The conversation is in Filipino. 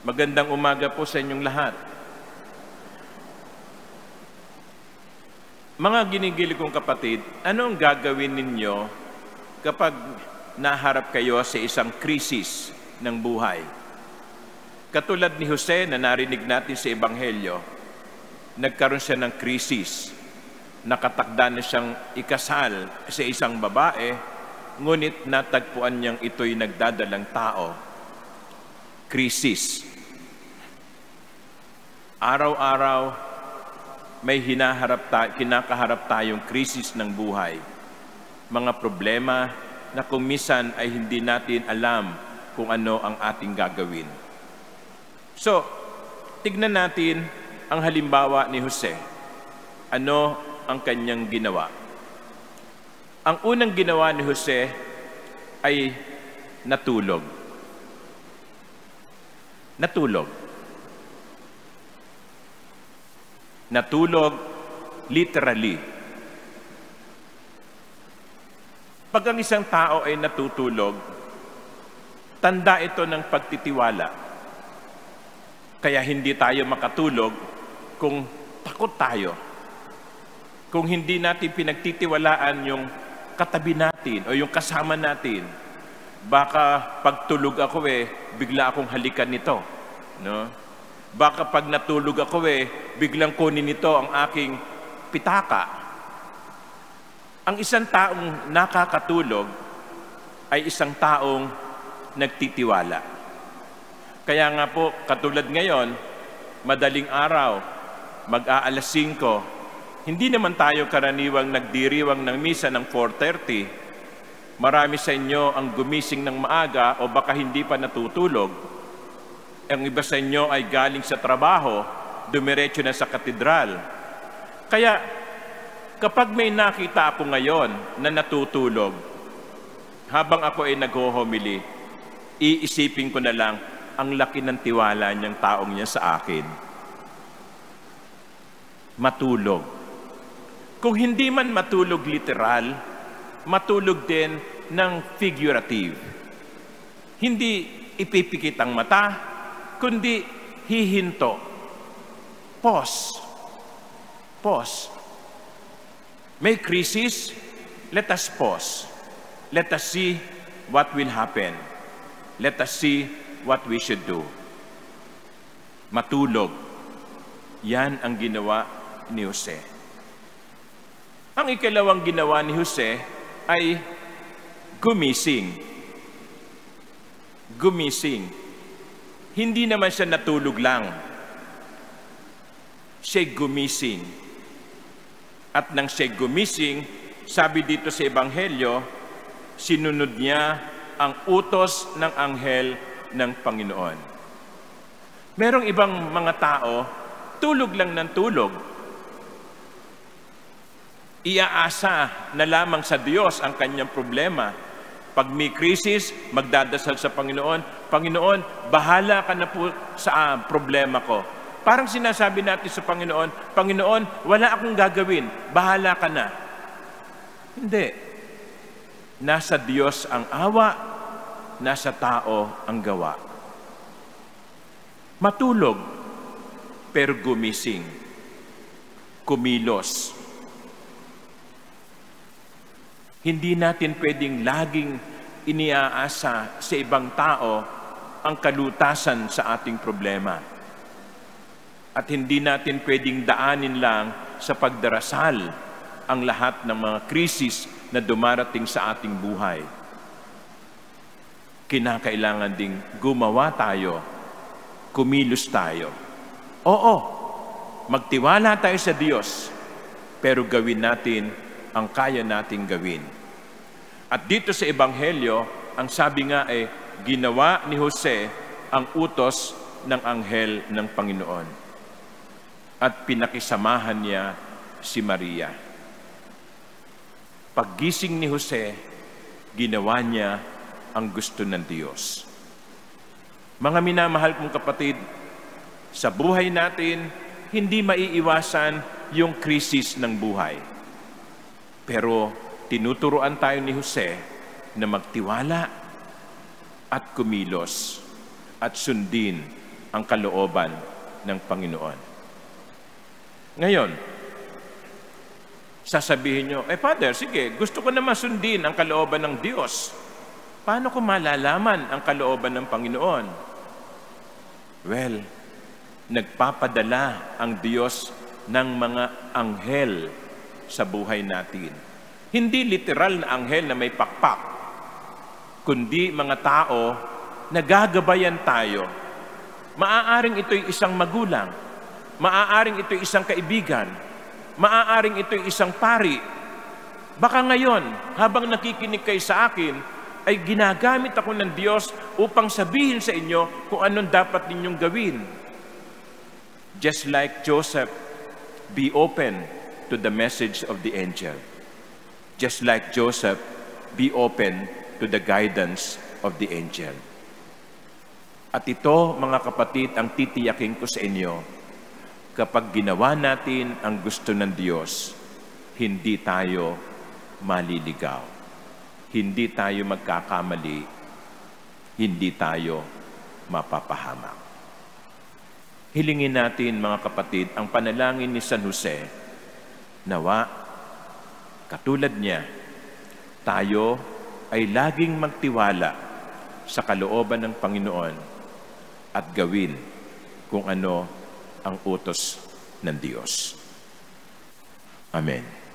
Magandang umaga po sa inyong lahat. Mga ginigili kong kapatid, ano ang gagawin ninyo kapag naharap kayo sa isang krisis ng buhay? Katulad ni Jose na narinig natin sa Ebanghelyo, nagkaroon siya ng krisis. Nakatakda na siyang ikasal sa isang babae, ngunit natagpuan niyang ito'y nagdadalang tao. Krisis. Araw-araw, may kinakaharap tayong krisis ng buhay. Mga problema na kung minsan ay hindi natin alam kung ano ang ating gagawin. So, tignan natin ang halimbawa ni Jose. Ano ang kanyang ginawa? Ang unang ginawa ni Jose ay natulog. Natulog, literally. Pag ang isang tao ay natutulog, tanda ito ng pagtitiwala. Kaya hindi tayo makatulog kung takot tayo. Kung hindi natin pinagtitiwalaan yung katabi natin o yung kasama natin. Baka pagtulog ako bigla akong halikan nito. No? Baka pag natulog ako biglang kunin nito ang aking pitaka. Ang isang taong nakakatulog ay isang taong nagtitiwala. Kaya nga po, katulad ngayon, madaling araw, mag-aalas 5, hindi naman tayo karaniwang nagdiriwang ng misa ng 4:30. Marami sa inyo ang gumising ng maaga o baka hindi pa natutulog. Ang iba sa inyo ay galing sa trabaho, dumiretso na sa katedral. Kaya, kapag may nakita ako ngayon na natutulog, habang ako ay nag-homily, iisipin ko na lang, ang laki ng tiwala niyang taong niya sa akin. Matulog. Kung hindi man matulog literal, matulog din ng figurative. Hindi ipipikit ang mata, kundi hihinto. Pause. May crisis, let us pause. Let us see what will happen. Let us see what we should do. Matulog. Yan ang ginawa ni Jose. Ang ikalawang ginawa ni Jose ay gumising. Hindi naman siya natulog lang. Siya'y gumising. At nang siya'y gumising, sabi dito sa Ebanghelyo, sinunod niya ang utos ng anghel ng Panginoon. Merong ibang mga tao, tulog lang ng tulog. Iaasa na lamang sa Diyos ang kanyang problema. Pag may krisis, magdadasal sa Panginoon, Panginoon, bahala ka na po sa problema ko. Parang sinasabi natin sa Panginoon, Panginoon, wala akong gagawin, bahala ka na. Hindi. Nasa Diyos ang awa, nasa tao ang gawa. Matulog, pero gumising. Kumilos. Hindi natin pwedeng laging iniaasa sa ibang tao ang kalutasan sa ating problema. At hindi natin pwedeng daanin lang sa pagdarasal ang lahat ng mga krisis na dumarating sa ating buhay. Kinakailangan ding gumawa tayo, kumilos tayo. Oo, magtiwala tayo sa Diyos, pero gawin natin ang kaya nating gawin. At dito sa Ebanghelyo, ang sabi nga ginawa ni Jose ang utos ng anghel ng Panginoon. At pinakisamahan niya si Maria. Paggising ni Jose, ginawa niya ang gusto ng Diyos. Mga minamahal kong kapatid, sa buhay natin, hindi maiiwasan yung krisis ng buhay. Pero tinuturuan tayo ni Jose na magtiwala at kumilos at sundin ang kalooban ng Panginoon. Ngayon, sasabihin nyo, Father, sige, gusto ko naman sundin ang kalooban ng Diyos. Paano ko malalaman ang kalooban ng Panginoon? Well, nagpapadala ang Diyos ng mga anghel sa buhay natin. Hindi literal na anghel na may pakpak, kundi mga tao na gagabayan tayo. Maaaring ito'y isang magulang, maaaring ito'y isang kaibigan, maaaring ito'y isang pari. Baka ngayon, habang nakikinig kayo sa akin, ay ginagamit ako ng Diyos upang sabihin sa inyo kung anong dapat ninyong gawin. Just like Joseph, be open to the message of the angel. Just like Joseph, be open to the guidance of the angel. At ito, mga kapatid, ang titiyakin ko sa inyo, kapag ginawa natin ang gusto ng Diyos, hindi tayo maliligaw. Hindi tayo magkakamali. Hindi tayo mapapahamak. Hilingin natin, mga kapatid, ang panalangin ni San Jose, nawa, katulad niya, tayo ay laging magtiwala sa kalooban ng Panginoon at gawin kung ano ang utos ng Diyos. Amen.